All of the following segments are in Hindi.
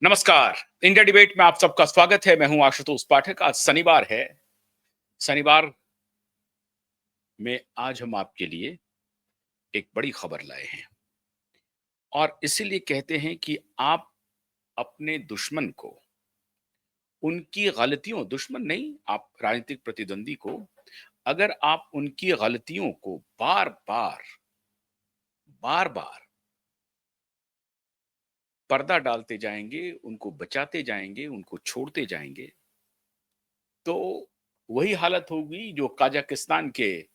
नमस्कार। इंडिया डिबेट में आप सबका स्वागत है। मैं हूं आशुतोष पाठक। आज शनिवार है। शनिवार में आज हम आपके लिए एक बड़ी खबर लाए हैं और इसीलिए कहते हैं कि आप अपने दुश्मन को उनकी गलतियों दुश्मन नहीं, आप राजनीतिक प्रतिद्वंदी को अगर आप उनकी गलतियों को बार-बार पर्दा डालते जाएंगे, उनको बचाते जाएंगे, उनको छोड़ते जाएंगे, तो वही हालत होगी जो कजाकिस्तान के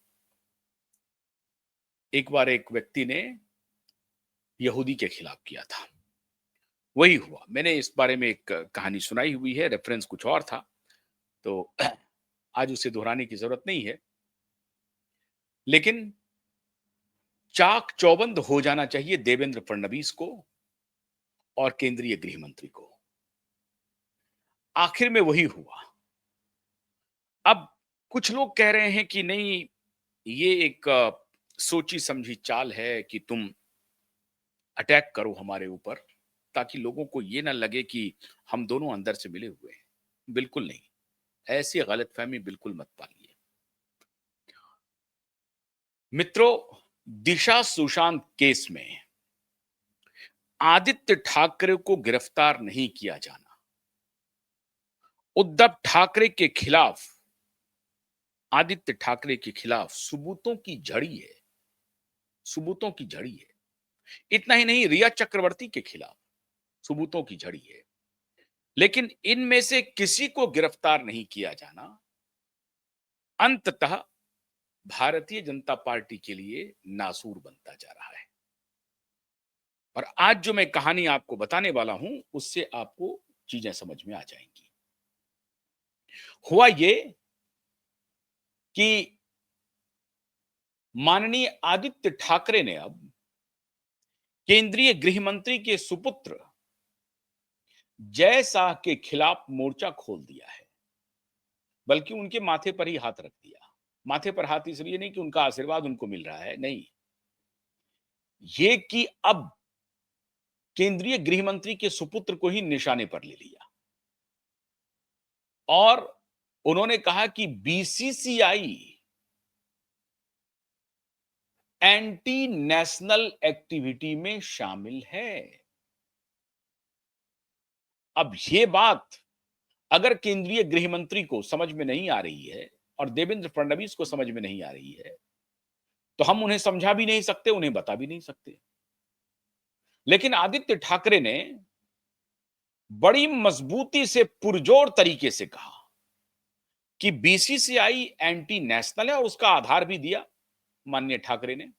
एक बार एक व्यक्ति ने यहूदी के खिलाफ किया था। वही हुआ। मैंने इस बारे में एक कहानी सुनाई हुई है, रेफरेंस कुछ और था, तो आज उसे दोहराने की जरूरत नहीं है। लेकिन चाक चौबंद हो जाना चाहिए देवेंद्र फडणवीस को और केंद्रीय गृह मंत्री को। आखिर में वही हुआ। अब कुछ लोग कह रहे हैं कि नहीं, ये एक सोची समझी चाल है कि तुम अटैक करो हमारे ऊपर, ताकि लोगों को ये ना लगे कि हम दोनों अंदर से मिले हुए हैं। बिल्कुल नहीं। ऐसी गलतफहमी बिल्कुल मत पालिए। मित्रों, दिशा सुशांत केस में आदित्य ठाकरे को गिरफ्तार नहीं किया जाना उद्धव ठाकरे के खिलाफ, आदित्य ठाकरे के खिलाफ सबूतों की झड़ी है। सबूतों की झड़ी है। इतना ही नहीं, रिया चक्रवर्ती के खिलाफ सबूतों की झड़ी है। लेकिन इनमें से किसी को गिरफ्तार नहीं किया जाना अंततः भारतीय जनता पार्टी के लिए नासूर बनता जा रहा है। और आज जो मैं कहानी आपको बताने वाला हूं, उससे आपको चीजें समझ में आ जाएंगी। हुआ ये कि माननीय आदित्य ठाकरे ने अब केंद्रीय गृह मंत्री के सुपुत्र जय शाह के खिलाफ मोर्चा खोल दिया है। बल्कि उनके माथे पर ही हाथ रख दिया। माथे पर हाथ इसलिए नहीं कि उनका आशीर्वाद उनको मिल रहा है, नहीं, ये कि अब केंद्रीय गृह मंत्री के सुपुत्र को ही निशाने पर ले लिया और उन्होंने कहा कि बीसीसीआई एंटी नेशनल एक्टिविटी में शामिल है। अब यह बात अगर केंद्रीय गृह मंत्री को समझ में नहीं आ रही है और देवेंद्र फडणवीस को समझ में नहीं आ रही है, तो हम उन्हें समझा भी नहीं सकते, उन्हें बता भी नहीं सकते। लेकिन आदित्य ठाकरे ने बड़ी मजबूती से पुरजोर तरीके से कहा कि बीसीसीआई एंटी नेशनल है और उसका आधार भी दिया माननीय ठाकरे ने।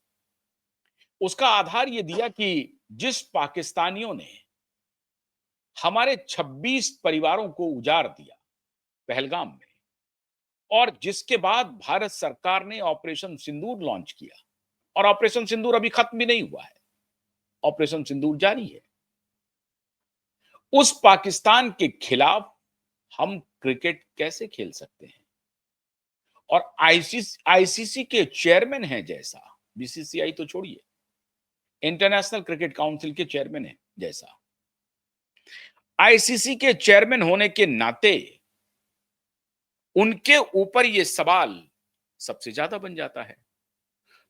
उसका आधार यह दिया कि जिस पाकिस्तानियों ने हमारे 26 परिवारों को उजाड़ दिया पहलगाम में, और जिसके बाद भारत सरकार ने ऑपरेशन सिंदूर लॉन्च किया, और ऑपरेशन सिंदूर अभी खत्म भी नहीं हुआ है, ऑपरेशन सिंदूर जारी है, उस पाकिस्तान के खिलाफ हम क्रिकेट कैसे खेल सकते हैं? और आईसीसी के चेयरमैन हैं जैसा, बीसीसीआई तो छोड़िए, इंटरनेशनल क्रिकेट काउंसिल के चेयरमैन हैं जैसा, आईसीसी के चेयरमैन होने के नाते उनके ऊपर यह सवाल सबसे ज्यादा बन जाता है।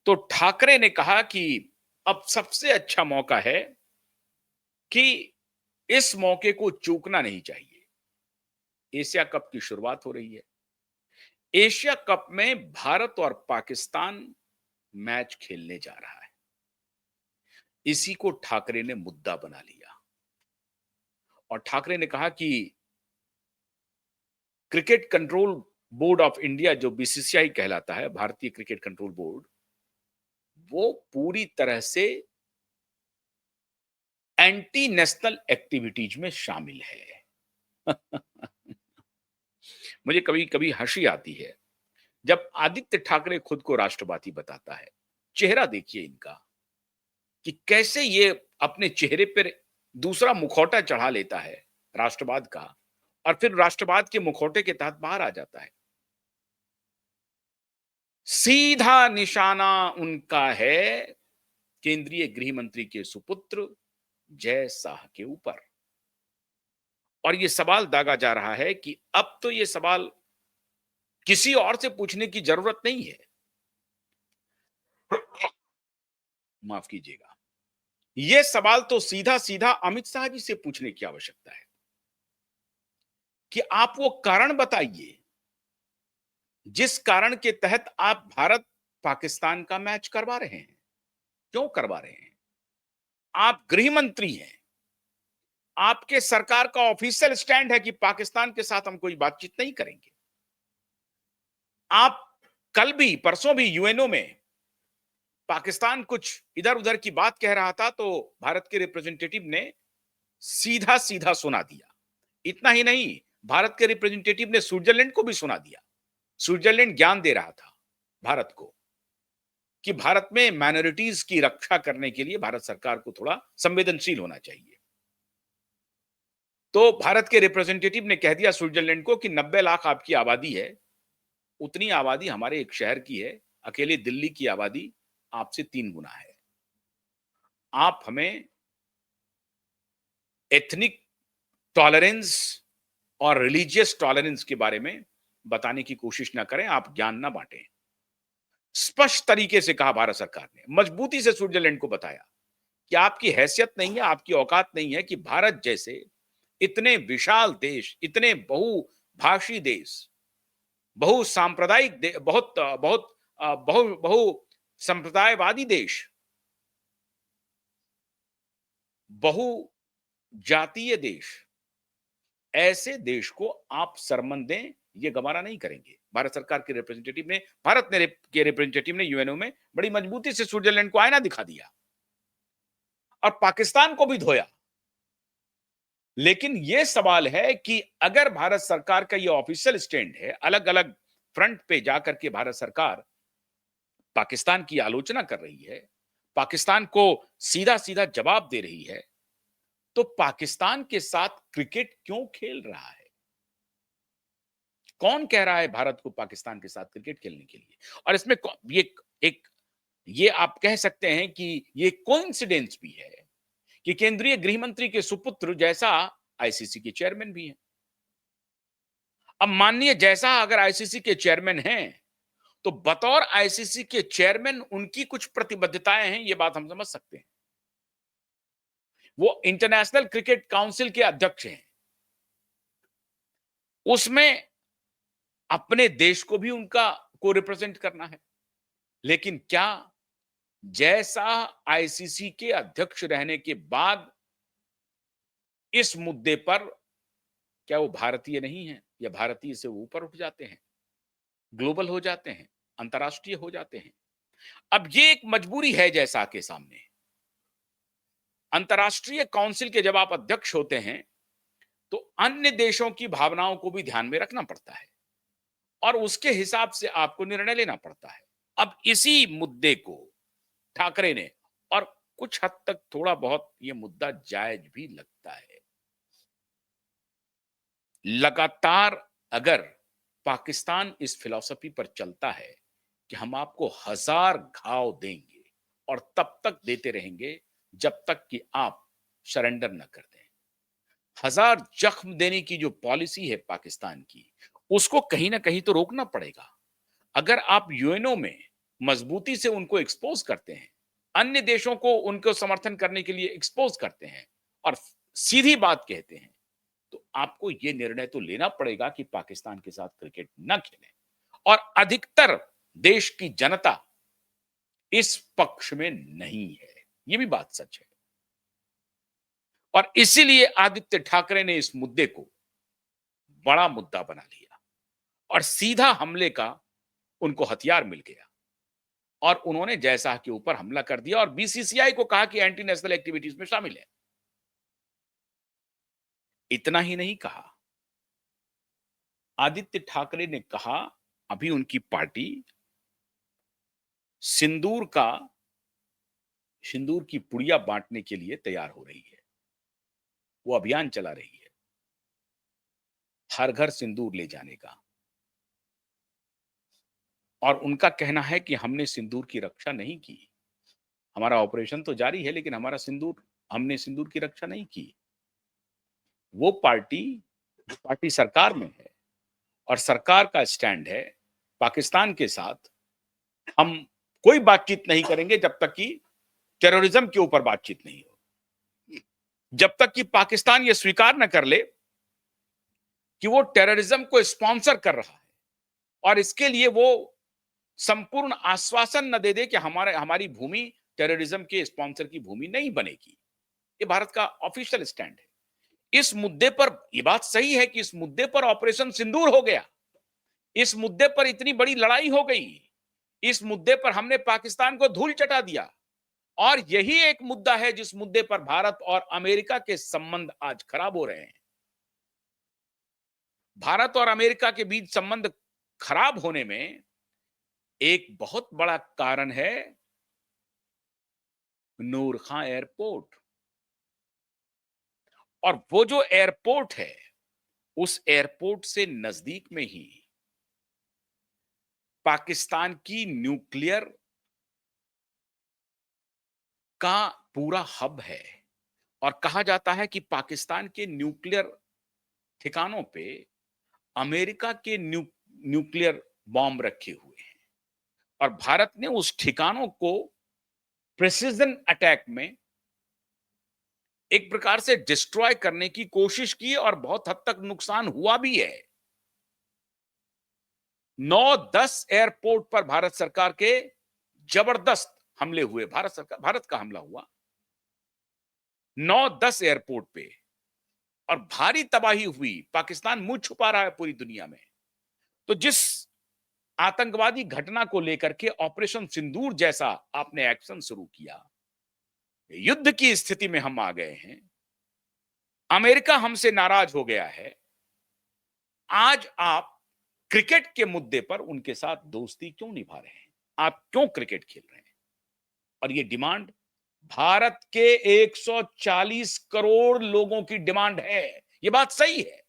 तो ठाकरे ने कहा कि अब सबसे अच्छा मौका है कि इस मौके को चूकना नहीं चाहिए। एशिया कप की शुरुआत हो रही है। एशिया कप में भारत और पाकिस्तान मैच खेलने जा रहा है। इसी को ठाकरे ने मुद्दा बना लिया और ठाकरे ने कहा कि cricket control board of India, जो बीसीसीआई कहलाता है, भारतीय क्रिकेट कंट्रोल बोर्ड, वो पूरी तरह से एंटी नेशनल एक्टिविटीज में शामिल है। मुझे कभी कभी हंसी आती है जब आदित्य ठाकरे खुद को राष्ट्रवादी बताता है। चेहरा देखिए इनका कि कैसे ये अपने चेहरे पर दूसरा मुखौटा चढ़ा लेता है राष्ट्रवाद का, और फिर राष्ट्रवाद के मुखौटे के तहत बाहर आ जाता है। सीधा निशाना उनका है केंद्रीय गृह मंत्री के सुपुत्र जय शाह के ऊपर। और ये सवाल दागा जा रहा है कि अब तो ये सवाल किसी और से पूछने की जरूरत नहीं है। माफ कीजिएगा। ये सवाल तो सीधा-सीधा अमित शाह जी से पूछने की आवश्यकता है कि आप वो कारण बताइए, जिस कारण के तहत आप भारत पाकिस्तान का मैच करवा रहे हैं। क्यों करवा रहे हैं? आप गृह मंत्री हैं। आपके सरकार का ऑफिशियल स्टैंड है कि पाकिस्तान के साथ हम कोई बातचीत नहीं करेंगे। आप कल भी, परसों भी यूएनओ में पाकिस्तान कुछ इधर-उधर की बात कह रहा था तो भारत के रिप्रेजेंटेटिव ने सीधा-सीधा सुना दिया। इतना ही नहीं, भारत के रिप्रेजेंटेटिव ने स्विट्जरलैंड को भी सुना दिया। स्विट्जरलैंड ज्ञान दे रहा था भारत को कि भारत में माइनॉरिटीज की रक्षा करने के लिए भारत सरकार को थोड़ा संवेदनशील होना चाहिए। तो भारत के रिप्रेजेंटेटिव ने कह दिया स्विट्जरलैंड को कि 90 लाख आपकी आबादी है, उतनी आबादी हमारे एक शहर की है, अकेले दिल्ली की आबादी आपसे 3 गुना है। आप हमें एथनिक टॉलरेंस और रिलीजियस टॉलरेंस के बारे में बताने की कोशिश ना करें, आप ज्ञान ना बांटें। स्पष्ट तरीके से कहा भारत सरकार ने, मजबूती से स्विट्जरलैंड को बताया कि आपकी हैसियत नहीं है, आपकी औकात नहीं है कि भारत जैसे इतने विशाल देश, इतने बहुभाषी देश, बहुसांप्रदायिक बहुत बहुत बहु बहु संप्रदायवादी देश, बहुजातीय देश, ऐसे देश को आप शर्मन दें, ये गवारा नहीं करेंगे। भारत सरकार के रिप्रेजेंटेटिव ने, भारत ने के रिप्रेजेंटेटिव ने यूएनओ में बड़ी मजबूती से स्विट्जरलैंड को आईना दिखा दिया और पाकिस्तान को भी धोया। लेकिन यह सवाल है कि अगर भारत सरकार का यह ऑफिशियल स्टैंड है, अलग-अलग फ्रंट पे जाकर के भारत सरकार पाकिस्तान की आलोचना कर रही है, पाकिस्तान को सीधा-सीधा जवाब दे रही है, तो पाकिस्तान के साथ क्रिकेट क्यों खेल रहा है? कौन कह रहा है भारत को पाकिस्तान के साथ क्रिकेट खेलने के लिए? और इसमें ये एक ये आप कह सकते हैं कि ये कोइंसिडेंस भी है कि केंद्रीय गृह मंत्री के सुपुत्र जैसा आईसीसी के चेयरमैन भी हैं। अब माननीय जैसा अगर आईसीसी के चेयरमैन हैं, तो बतौर आईसीसी के चेयरमैन उनकी कुछ प्रतिबद्धताएं हैं, ये बात हम समझ सकते हैं। वो इंटरनेशनल क्रिकेट काउंसिल के अध्यक्ष हैं। उसमें अपने देश को भी उनका को रिप्रेजेंट करना है। लेकिन क्या जैसा आईसीसी के अध्यक्ष रहने के बाद इस मुद्दे पर क्या वो भारतीय नहीं है या भारतीय से वो ऊपर उठ जाते हैं, ग्लोबल हो जाते हैं, अंतर्राष्ट्रीय हो जाते हैं? अब ये एक मजबूरी है जैसा के सामने। अंतर्राष्ट्रीय काउंसिल के जब आप अध्यक्ष होते हैं, तो अन्य देशों की भावनाओं को भी ध्यान में रखना पड़ता है और उसके हिसाब से आपको निर्णय लेना पड़ता है। अब इसी मुद्दे को ठाकरे ने, और कुछ हद तक थोड़ा बहुत ये मुद्दा जायज भी लगता है। लगातार अगर पाकिस्तान इस फिलॉसफी पर चलता है कि हम आपको 1000 घाव देंगे और तब तक देते रहेंगे जब तक कि आप सरेंडर न कर दें। 1000 जख्म देने की जो पॉलिसी है पाकिस्तान की, उसको कहीं ना कहीं तो रोकना पड़ेगा। अगर आप यूएनओ में मजबूती से उनको एक्सपोज करते हैं, अन्य देशों को उनको समर्थन करने के लिए एक्सपोज करते हैं और सीधी बात कहते हैं, तो आपको यह निर्णय तो लेना पड़ेगा कि पाकिस्तान के साथ क्रिकेट न खेलें। और अधिकतर देश की जनता इस पक्ष में नहीं है, यह भी बात सच है। और इसीलिए आदित्य ठाकरे ने इस मुद्दे को बड़ा मुद्दा बना लिया और सीधा हमले का उनको हथियार मिल गया और उन्होंने जयशाह के ऊपर हमला कर दिया और बीसीसीआई को कहा कि एंटी नेशनल एक्टिविटीज में शामिल है। इतना ही नहीं कहा, आदित्य ठाकरे ने कहा अभी उनकी पार्टी सिंदूर की पुड़िया बांटने के लिए तैयार हो रही है। वो अभियान चला रही है हर घर सिंदूर ले जाने का, और उनका कहना है कि हमने सिंदूर की रक्षा नहीं की। हमारा ऑपरेशन तो जारी है लेकिन हमने सिंदूर की रक्षा नहीं की। वो पार्टी जो पार्टी सरकार में है और सरकार का स्टैंड है पाकिस्तान के साथ, हम कोई बातचीत नहीं करेंगे जब तक कि टेररिज्म के ऊपर बातचीत नहीं हो, जब तक कि पाकिस्तान ये स्वीकार न कर ले कि वो टेररिज्म को स्पॉन्सर कर रहा है और इसके लिए वो संपूर्ण आश्वासन न दे दे कि हमारी भूमि टेररिज्म के स्पॉन्सर की भूमि नहीं बनेगी। ये भारत का ऑफिशियल स्टैंड है। इस मुद्दे पर ये बात सही है कि इस मुद्दे पर ऑपरेशन सिंदूर हो गया, इस मुद्दे पर इतनी बड़ी लड़ाई हो गई, इस मुद्दे पर हमने पाकिस्तान को धूल चटा दिया और यही एक मुद्दा है जिस मुद्दे पर भारत और अमेरिका के संबंध आज खराब हो रहे हैं। भारत और अमेरिका के बीच संबंध खराब होने में एक बहुत बड़ा कारण है नूर खां एयरपोर्ट। और वो जो एयरपोर्ट है, उस एयरपोर्ट से नजदीक में ही पाकिस्तान की न्यूक्लियर का पूरा हब है और कहा जाता है कि पाकिस्तान के न्यूक्लियर ठिकानों पे अमेरिका के न्यूक्लियर बॉम्ब रखे हुए हैं और भारत ने उस ठिकानों को प्रिसिजन अटैक में एक प्रकार से डिस्ट्रॉय करने की कोशिश की और बहुत हद तक नुकसान हुआ भी है। 9-10 एयरपोर्ट पर भारत सरकार के जबरदस्त हमले हुए, भारत का हमला हुआ 9-10 एयरपोर्ट पे और भारी तबाही हुई। पाकिस्तान मुंह छुपा रहा है पूरी दुनिया में। तो जिस आतंकवादी घटना को लेकर के ऑपरेशन सिंदूर जैसा आपने एक्शन शुरू किया, युद्ध की स्थिति में हम आ गए हैं, अमेरिका हमसे नाराज हो गया है, आज आप क्रिकेट के मुद्दे पर उनके साथ दोस्ती क्यों निभा रहे हैं? आप क्यों क्रिकेट खेल रहे हैं? और ये डिमांड भारत के 140 करोड़ लोगों की डिमांड है। ये बात सही है।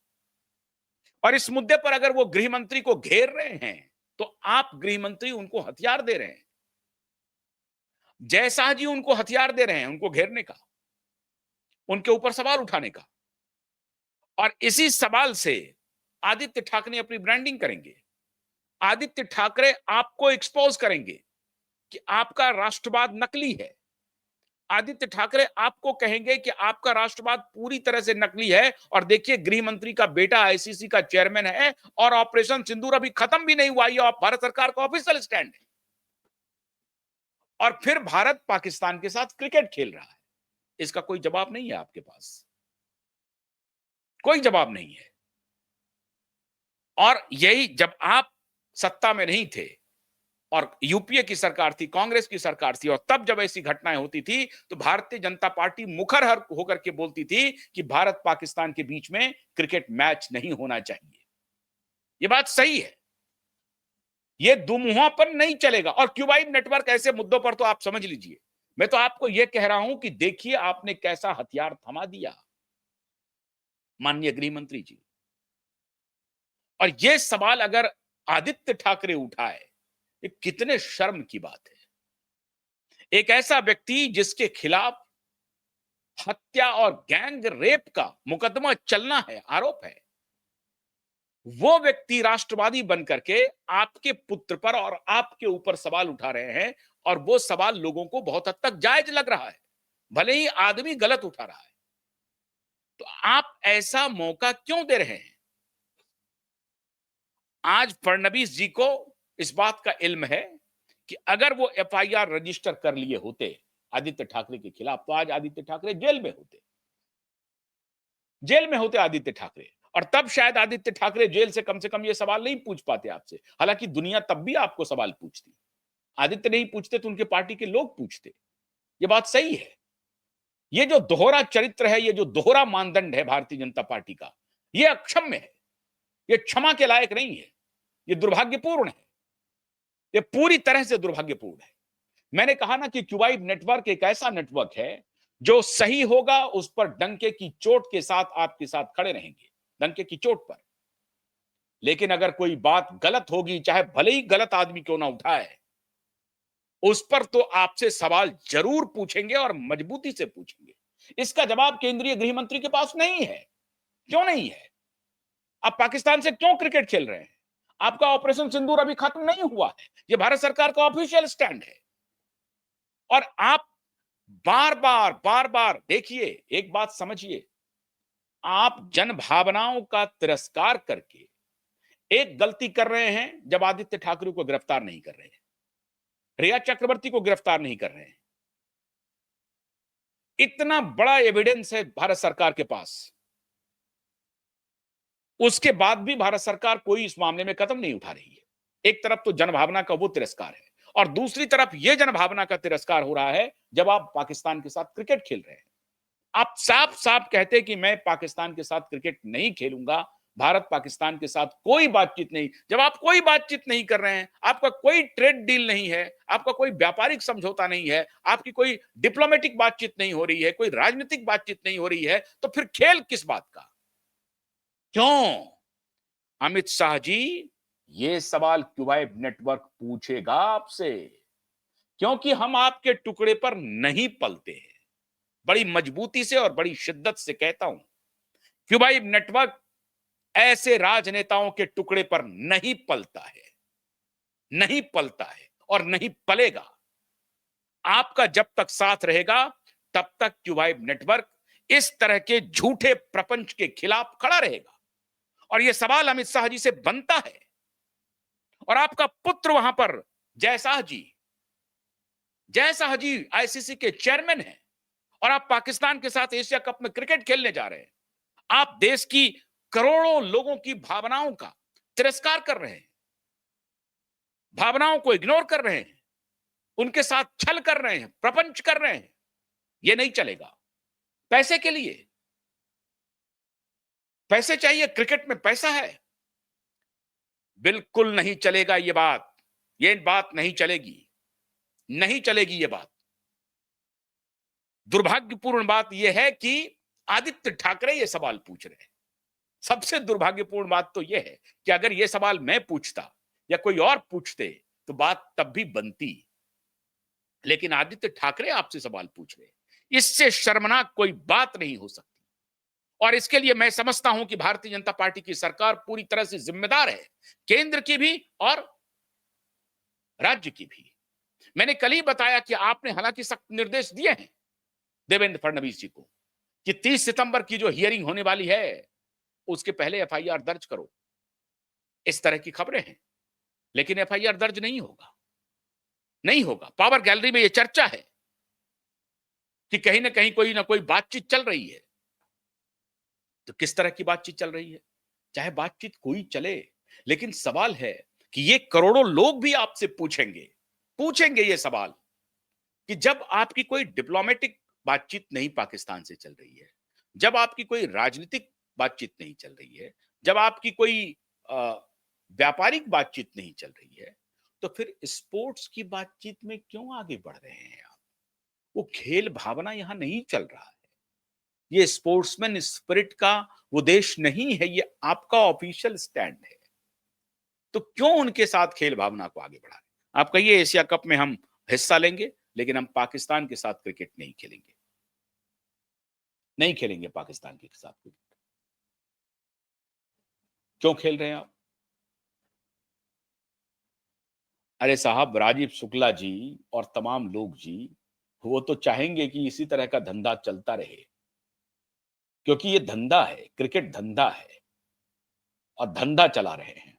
और इस मुद्दे पर अगर वो गृह मंत्री को घेर रहे हैं तो आप गृह मंत्री उनको हथियार दे रहे हैं। जयशाह जी उनको हथियार दे रहे हैं उनको घेरने का, उनके ऊपर सवाल उठाने का। और इसी सवाल से आदित्य ठाकरे अपनी ब्रांडिंग करेंगे। आदित्य ठाकरे आपको एक्सपोज करेंगे कि आपका राष्ट्रवाद नकली है। आदित्य ठाकरे आपको कहेंगे कि आपका राष्ट्रवाद पूरी तरह से नकली है और देखिए गृह मंत्री का बेटा आईसीसी का चेयरमैन है और ऑपरेशन सिंदूर अभी खत्म भी नहीं हुआ, ये भारत सरकार का ऑफिशियल स्टैंड है। और फिर भारत पाकिस्तान के साथ क्रिकेट खेल रहा है। इसका कोई जवाब नहीं है आपके पास, कोई जवाब नहीं है। और यही जब आप सत्ता में नहीं थे और यूपीए की सरकार थी, कांग्रेस की सरकार थी, और तब जब ऐसी घटनाएं होती थी तो भारतीय जनता पार्टी मुखर होकर के बोलती थी कि भारत पाकिस्तान के बीच में क्रिकेट मैच नहीं होना चाहिए। यह बात सही है, यह दुमुहापन नहीं चलेगा। और क्यूबाइड नेटवर्क ऐसे मुद्दों पर तो आप समझ लीजिए, मैं तो आपको यह कह रहा हूं कि देखिए आपने कैसा हथियार थमा दिया माननीय गृह मंत्री जी। और यह सवाल अगर आदित्य ठाकरे उठाए, ये कितने शर्म की बात है। एक ऐसा व्यक्ति जिसके खिलाफ हत्या और गैंग रेप का मुकदमा चलना है, आरोप है, वो व्यक्ति राष्ट्रवादी बनकर के आपके पुत्र पर और आपके ऊपर सवाल उठा रहे हैं और वो सवाल लोगों को बहुत हद तक जायज लग रहा है, भले ही आदमी गलत उठा रहा है। तो आप ऐसा मौका क्यों दे रहे हैं? आज फडणवीस जी को इस बात का इल्म है कि अगर वो एफआईआर रजिस्टर कर लिए होते आदित्य ठाकरे के खिलाफ तो आज आदित्य ठाकरे जेल में होते, जेल में होते आदित्य ठाकरे। और तब शायद आदित्य ठाकरे जेल से कम ये सवाल नहीं पूछ पाते आपसे। हालांकि दुनिया तब भी आपको सवाल पूछती, आदित्य नहीं पूछते तो उनके पार्टी के लोग पूछते। ये बात सही है। ये जो दोहरा चरित्र है, ये जो दोहरा मानदंड है भारतीय जनता पार्टी का, ये अक्षम्य है, ये क्षमा के लायक नहीं है, ये दुर्भाग्यपूर्ण है, ये पूरी तरह से दुर्भाग्यपूर्ण है। मैंने कहा ना कि क्यूबाइड नेटवर्क एक ऐसा नेटवर्क है जो सही होगा उस पर डंके की चोट के साथ आपके साथ खड़े रहेंगे, डंके की चोट पर। लेकिन अगर कोई बात गलत होगी, चाहे भले ही गलत आदमी क्यों ना उठाए, उस पर तो आपसे सवाल जरूर पूछेंगे और मजबूती से पूछेंगे। इसका जवाब केंद्रीय गृह मंत्री के पास नहीं है। क्यों नहीं है? आप पाकिस्तान से क्यों क्रिकेट खेल रहे हैं? आपका ऑपरेशन सिंदूर अभी खत्म नहीं हुआ है। ये भारत सरकार का ऑफिशियल स्टैंड है। और आप बार-बार देखिए, एक बात समझिए, आप जन भावनाओं का तिरस्कार करके एक गलती कर रहे हैं जब आदित्य ठाकरे को गिरफ्तार नहीं कर रहे हैं, रिया चक्रवर्ती को गिरफ्तार नहीं कर रहे हैं। इतना बड़ा एविडेंस है भारत सरकार के पास, उसके बाद भी भारत सरकार कोई इस मामले में कदम नहीं उठा रही है। एक तरफ तो जनभावना का वो तिरस्कार है और दूसरी तरफ यह जनभावना का तिरस्कार हो रहा है जब आप पाकिस्तान के साथ क्रिकेट खेल रहे हैं। आप साफ साफ कहते हैं कि मैं पाकिस्तान के साथ क्रिकेट नहीं खेलूंगा, भारत पाकिस्तान के साथ कोई बातचीत नहीं। जब आप कोई बातचीत नहीं कर रहे हैं, आपका कोई ट्रेड डील नहीं है, आपका कोई व्यापारिक समझौता नहीं है, आपकी कोई डिप्लोमेटिक बातचीत नहीं हो रही है, कोई राजनीतिक बातचीत नहीं हो रही है, तो फिर खेल किस बात का? क्यों? अमित शाह जी, ये सवाल क्यूबाइब नेटवर्क पूछेगा आपसे, क्योंकि हम आपके टुकड़े पर नहीं पलते हैं। बड़ी मजबूती से और बड़ी शिद्दत से कहता हूं, क्यूबाइब नेटवर्क ऐसे राजनेताओं के टुकड़े पर नहीं पलता है, नहीं पलता है और नहीं पलेगा। आपका जब तक साथ रहेगा तब तक क्यूबाइब नेटवर्क इस तरह के झूठे प्रपंच के खिलाफ खड़ा रहेगा। और यह सवाल अमित शाह जी से बनता है। और आपका पुत्र वहां पर जयशाह जी आईसीसी के चेयरमैन हैं और आप पाकिस्तान के साथ एशिया कप में क्रिकेट खेलने जा रहे हैं। आप देश की करोड़ों लोगों की भावनाओं का तिरस्कार कर रहे हैं, भावनाओं को इग्नोर कर रहे हैं, उनके साथ छल कर रहे हैं, प्रपंच कर रहे हैं। यह नहीं चलेगा। पैसे के लिए पैसे चाहिए, क्रिकेट में पैसा है, बिल्कुल नहीं चलेगा। ये बात नहीं चलेगी, नहीं चलेगी ये बात। दुर्भाग्यपूर्ण बात यह है कि आदित्य ठाकरे ये सवाल पूछ रहे हैं। सबसे दुर्भाग्यपूर्ण बात तो यह है कि अगर यह सवाल मैं पूछता या कोई और पूछते तो बात तब भी बनती, लेकिन आदित्य ठाकरे आपसे सवाल पूछ रहे हैं। इससे शर्मनाक कोई बात नहीं हो सकती। और इसके लिए मैं समझता हूं कि भारतीय जनता पार्टी की सरकार पूरी तरह से जिम्मेदार है, केंद्र की भी और राज्य की भी। मैंने कल ही बताया कि आपने हालांकि सख्त निर्देश दिए हैं देवेंद्र फडणवीस जी को कि 30 सितंबर की जो हियरिंग होने वाली है उसके पहले एफआईआर दर्ज करो। इस तरह की खबरें हैं, लेकिन एफआईआर दर्ज नहीं होगा, नहीं होगा। पावर गैलरी में यह चर्चा है कि कहीं ना कोई बातचीत चल रही है। तो किस तरह की बातचीत चल रही है? चाहे बातचीत कोई चले, लेकिन सवाल है कि ये करोड़ों लोग भी आपसे पूछेंगे ये सवाल कि जब आपकी कोई डिप्लोमेटिक बातचीत नहीं पाकिस्तान से चल रही है, जब आपकी कोई राजनीतिक बातचीत नहीं चल रही है, जब आपकी कोई व्यापारिक बातचीत नहीं चल रही है, तो फिर स्पोर्ट्स की बातचीत में क्यों आगे बढ़ रहे हैं आप? वो खेल भावना यहां नहीं चल रहा है। ये स्पोर्ट्समैन स्पिरिट का वो देश नहीं है, ये आपका ऑफिशियल स्टैंड है। तो क्यों उनके साथ खेल भावना को आगे बढ़ा? आप कहिए एशिया कप में हम हिस्सा लेंगे, लेकिन हम पाकिस्तान के साथ क्रिकेट नहीं खेलेंगे, नहीं खेलेंगे पाकिस्तान के साथ क्रिकेट। क्यों खेल रहे हैं आप? अरे साहब, राजीव शुक्ला जी और तमाम लोग जी, वो तो चाहेंगे कि इसी तरह का धंधा चलता रहे, क्योंकि ये धंधा है, क्रिकेट धंधा है और धंधा चला रहे हैं।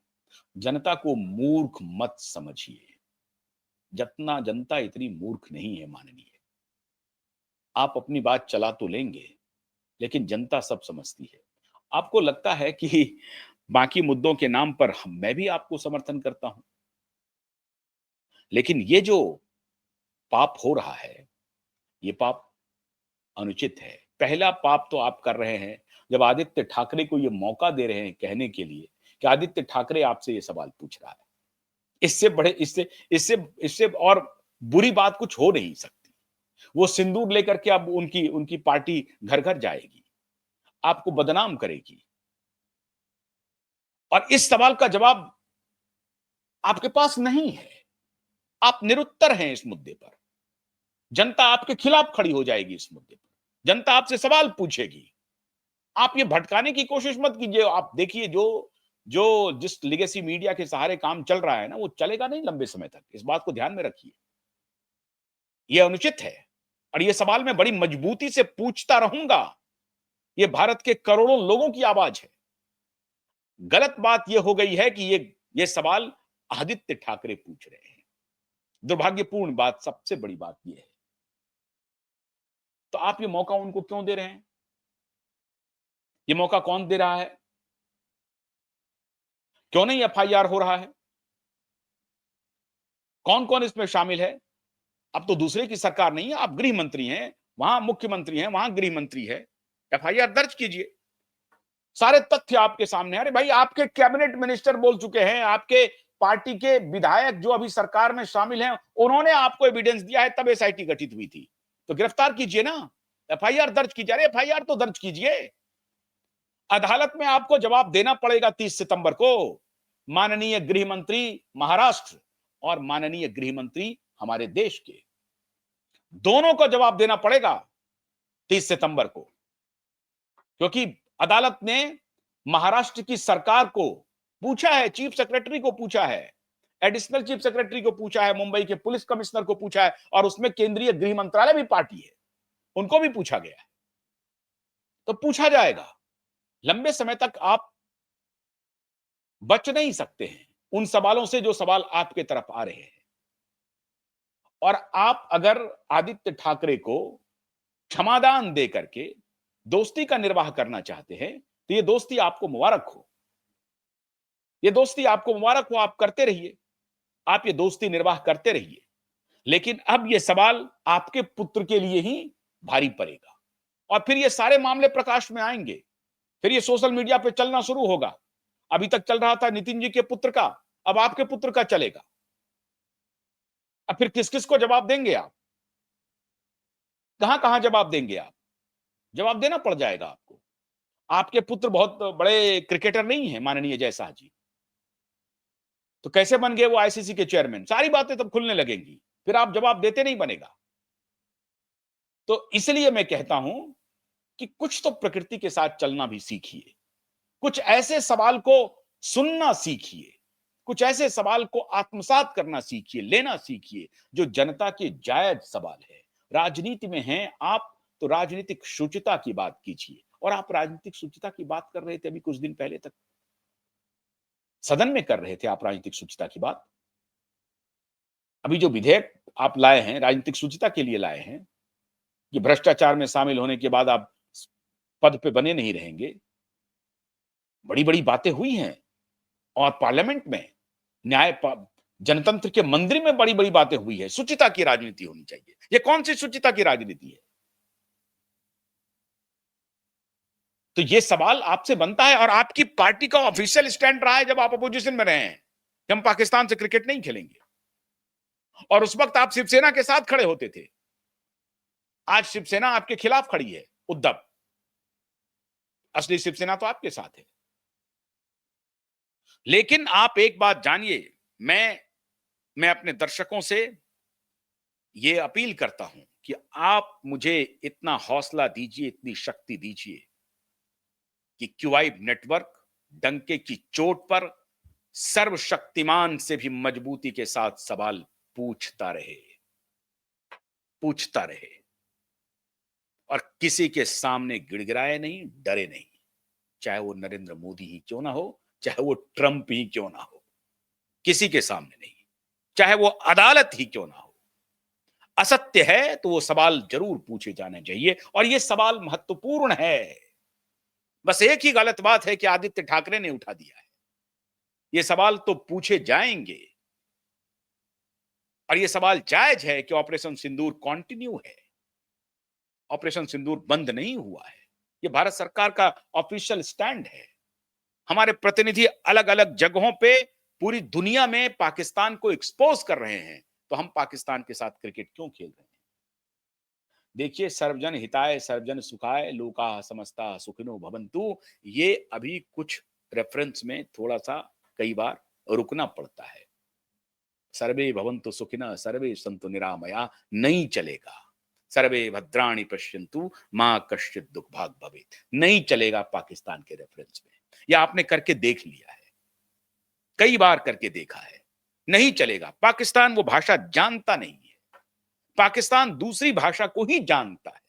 जनता को मूर्ख मत समझिए, जितना जनता इतनी मूर्ख नहीं है माननीय। आप अपनी बात चला तो लेंगे, लेकिन जनता सब समझती है। आपको लगता है कि बाकी मुद्दों के नाम पर मैं भी आपको समर्थन करता हूं, लेकिन ये जो पाप हो रहा है, ये पाप अनुचित है। पहला पाप तो आप कर रहे हैं जब आदित्य ठाकरे को ये मौका दे रहे हैं कहने के लिए कि आदित्य ठाकरे आपसे ये सवाल पूछ रहा है। इससे बड़े इससे इससे इससे और बुरी बात कुछ हो नहीं सकती। वो सिंदूर लेकर के अब उनकी उनकी पार्टी घर घर जाएगी, आपको बदनाम करेगी। और इस सवाल का जवाब आपके पास नहीं है। आप निरुत्तर हैं इस मुद्दे पर। जनता आपके खिलाफ खड़ी हो जाएगी इस मुद्दे पर। जनता आपसे सवाल पूछेगी। आप ये भटकाने की कोशिश मत कीजिए। आप देखिए जो जो जिस लेगेसी मीडिया के सहारे काम चल रहा है ना, वो चलेगा नहीं लंबे समय तक। इस बात को ध्यान में रखिए। ये अनुचित है और ये सवाल मैं बड़ी मजबूती से पूछता रहूंगा। ये भारत के करोड़ों लोगों की आवाज है। गलत बात ये हो गई है कि ये सवाल आदित्य ठाकरे पूछ रहे हैं। दुर्भाग्यपूर्ण बात, सबसे बड़ी बात ये है। तो आप ये मौका उनको क्यों दे रहे हैं? ये मौका कौन दे रहा है? क्यों नहीं एफआईआर हो रहा है? कौन-कौन इसमें शामिल है? अब तो दूसरे की सरकार नहीं है, आप गृह मंत्री हैं, वहां मुख्यमंत्री हैं, वहां गृह मंत्री है। एफआईआर दर्ज कीजिए। सारे तथ्य आपके सामने। अरे भाई, आपके कैबिनेट मिनिस्टर बोल चुके हैं, आपके पार्टी के विधायक जो अभी सरकार में शामिल हैं, उन्होंने आपको एविडेंस दिया है, तब एसआईटी गठित हुई थी। तो गिरफ्तार कीजिए ना, एफआईआर दर्ज कीजिए। अरे एफआईआर तो दर्ज कीजिए। अदालत में आपको जवाब देना पड़ेगा 30 सितंबर को। माननीय गृह मंत्री महाराष्ट्र और माननीय गृह मंत्री हमारे देश के, दोनों को जवाब देना पड़ेगा 30 सितंबर को। क्योंकि अदालत ने महाराष्ट्र की सरकार को पूछा है, चीफ सेक्रेटरी को पूछा है, एडिशनल चीफ सेक्रेटरी को पूछा है, मुंबई के पुलिस कमिश्नर को पूछा है, और उसमें केंद्रीय गृह मंत्रालय भी पार्टी है, उनको भी पूछा गया है। तो पूछा जाएगा। लंबे समय तक आप बच नहीं सकते हैं उन सवालों से जो सवाल आपके तरफ आ रहे हैं। और आप अगर आदित्य ठाकरे को क्षमादान दे करके दोस्ती का निर्वाह करना चाहते हैं, तो ये दोस्ती आपको मुबारक हो। ये दोस्ती आपको मुबारक हो, आप करते रहिए। आप ये दोस्ती निर्वाह करते रहिए। लेकिन अब ये सवाल आपके पुत्र के लिए ही भारी पड़ेगा और फिर ये सारे मामले प्रकाश में आएंगे। फिर ये सोशल मीडिया पे चलना शुरू होगा। अभी तक चल रहा था नितिन जी के पुत्र का, अब आपके पुत्र का चलेगा। अब फिर किस किस को जवाब देंगे आप? कहां कहां जवाब देंगे आप? जवाब देना पड़ जाएगा आपको। आपके पुत्र बहुत बड़े क्रिकेटर नहीं है माननीय जय शाह जी, तो कैसे बन गए वो आईसीसी के चेयरमैन? सारी बातें तब खुलने लगेंगी, फिर आप जवाब देते नहीं बनेगा। तो इसलिए मैं कहता हूं कि कुछ तो प्रकृति के साथ चलना भी सीखिए। कुछ ऐसे सवाल को सुनना सीखिए। कुछ ऐसे सवाल को आत्मसात करना सीखिए, लेना सीखिए, जो जनता के जायज सवाल है। राजनीति में हैं आप, तो राजनीतिक शुचिता की बात कीजिए। और आप राजनीतिक शुचिता की बात कर रहे थे अभी कुछ दिन पहले तक, सदन में कर रहे थे आप राजनीतिक शुचिता की बात। अभी जो विधेयक आप लाए हैं, राजनीतिक शुचिता के लिए लाए हैं, कि भ्रष्टाचार में शामिल होने के बाद आप पद पे बने नहीं रहेंगे। बड़ी-बड़ी बातें हुई हैं और पार्लियामेंट में, जनतंत्र के मंदिर में बड़ी-बड़ी बातें हुई है। शुचिता की राजनीति होनी चाहिए। ये कौन सी शुचिता की राजनीति है? तो ये सवाल आपसे बनता है और आपकी पार्टी का ऑफिशियल स्टैंड रहा है जब आप अपोजिशन में रहे हैं कि हम पाकिस्तान से क्रिकेट नहीं खेलेंगे, और उस वक्त आप शिवसेना के साथ खड़े होते थे। आज शिवसेना आपके खिलाफ खड़ी है, उद्धव। असली शिवसेना तो आपके साथ है। लेकिन आप एक बात जानिए, मैं अपने दर्शकों से ये अपील करता हूं कि आप मुझे इतना हौसला दीजिए, इतनी शक्ति दीजिए कि क्यूआई नेटवर्क डंके की चोट पर सर्वशक्तिमान से भी मजबूती के साथ सवाल पूछता रहे, पूछता रहे, और किसी के सामने गिड़गिड़ाए नहीं, डरे नहीं। चाहे वो नरेंद्र मोदी ही क्यों ना हो, चाहे वो ट्रंप ही क्यों ना हो, किसी के सामने नहीं। चाहे वो अदालत ही क्यों ना हो। असत्य है तो वो सवाल जरूर पूछे जाने चाहिए, और ये सवाल महत्वपूर्ण है। बस एक ही गलत बात है कि आदित्य ठाकरे ने उठा दिया है। ये सवाल तो पूछे जाएंगे, और ये सवाल जायज है कि ऑपरेशन सिंदूर कंटिन्यू है। ऑपरेशन सिंदूर बंद नहीं हुआ है। ये भारत सरकार का ऑफिशियल स्टैंड है। हमारे प्रतिनिधि अलग अलग जगहों पे पूरी दुनिया में पाकिस्तान को एक्सपोज कर रहे हैं, तो हम पाकिस्तान के साथ क्रिकेट क्यों खेल रहे हैं? देखिए, सर्वजन हिताय सर्वजन सुखाय लोका समस्ता सुखिनो भवन्तु, ये अभी कुछ रेफरेंस में थोड़ा सा कई बार रुकना पड़ता है। सर्वे भवन्तु सुखिनः सर्वे सन्तु निरामया नहीं चलेगा। सर्वे भद्राणि पश्यन्तु मां कश्चित् दुख भाग भवेत्। नहीं चलेगा पाकिस्तान के रेफरेंस में, या आपने करके देख लिया है, कई बार करके देखा है, नहीं चलेगा। पाकिस्तान वो भाषा जानता नहीं है, पाकिस्तान दूसरी भाषा को ही जानता है।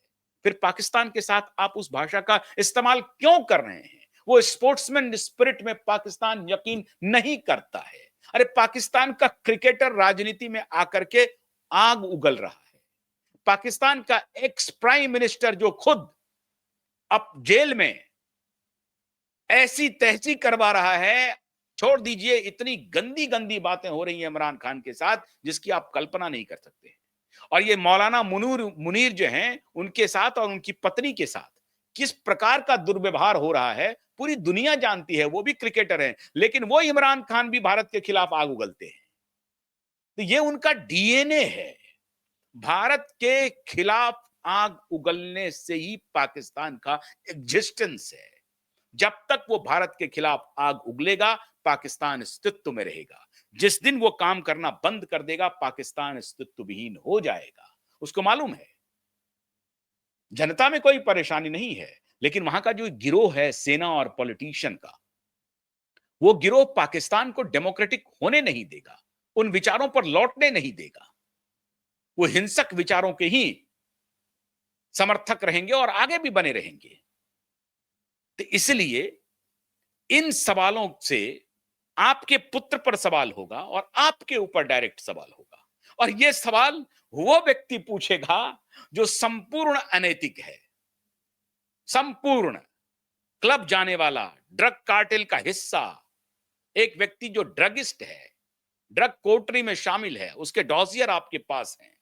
फिर पाकिस्तान के साथ आप उस भाषा का इस्तेमाल क्यों कर रहे हैं? वो स्पोर्ट्समैन स्पिरिट में पाकिस्तान यकीन नहीं करता है। अरे पाकिस्तान का क्रिकेटर राजनीति में आकर के आग उगल रहा है। पाकिस्तान का एक्स प्राइम मिनिस्टर जो खुद अब जेल में ऐसी तहसी करवा रहा है, छोड़ दीजिए, इतनी गंदी गंदी बातें हो रही हैं इमरान खान के साथ जिसकी आप कल्पना नहीं कर सकते। और ये मौलाना मुनीर जो हैं उनके साथ और उनकी पत्नी के साथ किस प्रकार का दुर्व्यवहार हो रहा है पूरी दुनिया जानती है। वो भी क्रिकेटर हैं, लेकिन वो इमरान खान भी भारत के खिलाफ आग उगलते हैं। तो ये उनका डीएनए है। भारत के खिलाफ आग उगलने से ही पाकिस्तान का एग्जिस्टेंस है। जब तक वो भारत के खिलाफ आग उगलेगा, पाकिस्तान अस्तित्व में रहेगा। जिस दिन वो काम करना बंद कर देगा, पाकिस्तान अस्तित्व विहीन हो जाएगा। उसको मालूम है, जनता में कोई परेशानी नहीं है, लेकिन वहां का जो गिरोह है सेना और पॉलिटिशियन का, वो गिरोह पाकिस्तान को डेमोक्रेटिक होने नहीं देगा, उन विचारों पर लौटने नहीं देगा। वो हिंसक विचारों के ही समर्थक रहेंगे और आगे भी बने रहेंगे। तो इसलिए इन सवालों से आपके पुत्र पर सवाल होगा और आपके ऊपर डायरेक्ट सवाल होगा। और यह सवाल वो व्यक्ति पूछेगा जो संपूर्ण अनैतिक है, संपूर्ण क्लब जाने वाला, ड्रग कार्टेल का हिस्सा, एक व्यक्ति जो ड्रगिस्ट है, ड्रग कोटरी में शामिल है, उसके डॉसियर आपके पास हैं,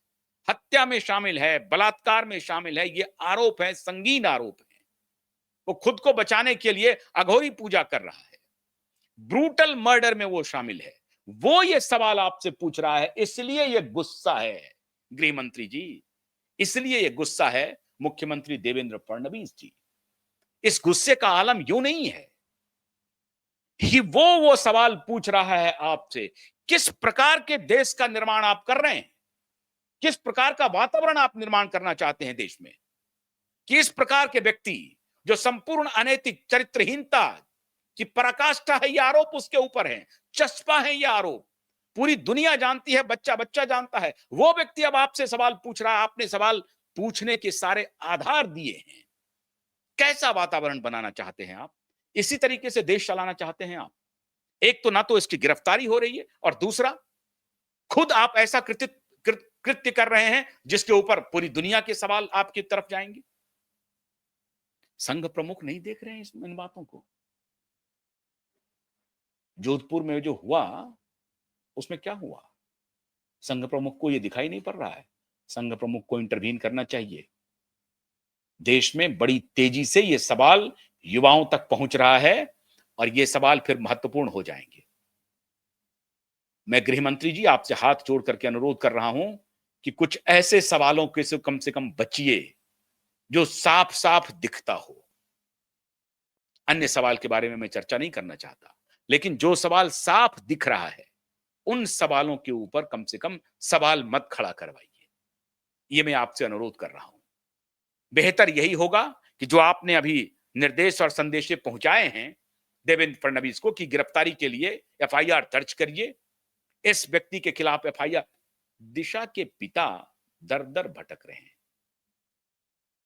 हत्या में शामिल है, बलात्कार में शामिल है। ये आरोप है, संगीन आरोप है। वो खुद को बचाने के लिए अघोरी पूजा कर रहा है, ब्रूटल मर्डर में वो शामिल है। वो ये सवाल आपसे पूछ रहा है, इसलिए ये गुस्सा है गृह मंत्री जी, इसलिए ये गुस्सा है मुख्यमंत्री देवेंद्र फडणवीस जी। इस गुस्से का आलम यूं नहीं है कि वो सवाल पूछ रहा है आपसे, किस प्रकार के देश का निर्माण आप कर रहे हैं, किस प्रकार का वातावरण आप निर्माण करना चाहते हैं देश में। किस प्रकार के व्यक्ति जो संपूर्ण अनैतिक, चरित्रहीनता की पराकाष्ठा है, ये आरोप उसके ऊपर है, चस्पा है ये आरोप, पूरी दुनिया जानती है, बच्चा बच्चा जानता है। वो व्यक्ति अब आपसे सवाल पूछ रहा है। आपने सवाल पूछने के सारे आधार दिए हैं। कैसा वातावरण बनाना चाहते हैं आप? इसी तरीके से देश चलाना चाहते हैं आप? एक तो ना तो इसकी गिरफ्तारी हो रही है, और दूसरा खुद आप ऐसा कृत्य कर रहे हैं जिसके ऊपर पूरी दुनिया के सवाल आपकी तरफ जाएंगे। संघ प्रमुख नहीं देख रहे हैं इन बातों को। जोधपुर में जो हुआ उसमें क्या हुआ? संघ प्रमुख को यह दिखाई नहीं पड़ रहा है? संघ प्रमुख को इंटरवीन करना चाहिए। देश में बड़ी तेजी से यह सवाल युवाओं तक पहुंच रहा है और ये सवाल फिर महत्वपूर्ण हो जाएंगे। मैं गृह मंत्री जी आपसे हाथ जोड़ करके अनुरोध कर रहा हूं कि कुछ ऐसे सवालों के से कम बचिए जो साफ साफ दिखता हो। अन्य सवाल के बारे में मैं चर्चा नहीं करना चाहता, लेकिन जो सवाल साफ दिख रहा है उन सवालों के ऊपर कम से कम सवाल मत खड़ा करवाइए। ये मैं आपसे अनुरोध कर रहा हूं। बेहतर यही होगा कि जो आपने अभी निर्देश और संदेश पहुंचाए हैं देवेंद्र फडणवीस को कि गिरफ्तारी के लिए एफआईआर दर्ज करिए, इस व्यक्ति के खिलाफ एफआईआर। दिशा के पिता दर दर भटक रहे हैं,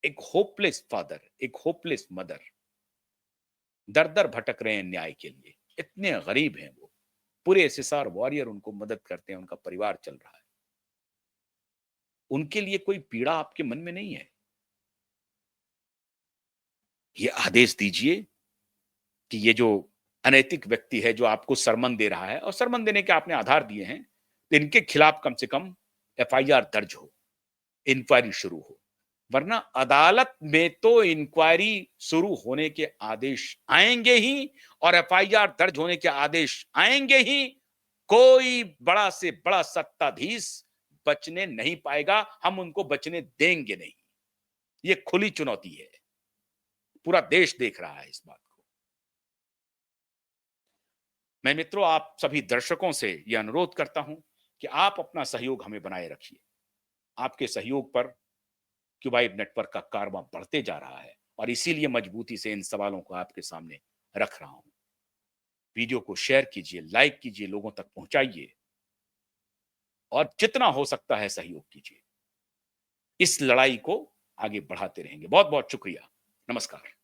एक होपलेस फादर, एक होपलेस मदर दर दर भटक रहे हैं न्याय के लिए। इतने गरीब हैं वो, पूरे एसएसआर वॉरियर उनको मदद करते हैं, उनका परिवार चल रहा है। उनके लिए कोई पीड़ा आपके मन में नहीं है? ये आदेश दीजिए कि ये जो अनैतिक व्यक्ति है जो आपको सरमन दे रहा है, और सरमन देने के आपने आधार दिए हैं, तो इनके खिलाफ कम से कम एफआईआर दर्ज हो, इंक्वायरी शुरू हो। वरना अदालत में तो इंक्वायरी शुरू होने के आदेश आएंगे ही और एफआईआर दर्ज होने के आदेश आएंगे ही। कोई बड़ा से बड़ा सत्ताधीश बचने नहीं पाएगा, हम उनको बचने देंगे नहीं। ये खुली चुनौती है, पूरा देश देख रहा है इस बात को। मैं मित्रों आप सभी दर्शकों से यह अनुरोध करता हूं कि आप अपना सहयोग हमें बनाए रखिए। आपके सहयोग पर क्यूबाइड नेटवर्क का कारवां बढ़ते जा रहा है और इसीलिए मजबूती से इन सवालों को आपके सामने रख रहा हूं। वीडियो को शेयर कीजिए, लाइक कीजिए, लोगों तक पहुंचाइए और जितना हो सकता है सहयोग कीजिए। इस लड़ाई को आगे बढ़ाते रहेंगे। बहुत बहुत शुक्रिया। नमस्कार।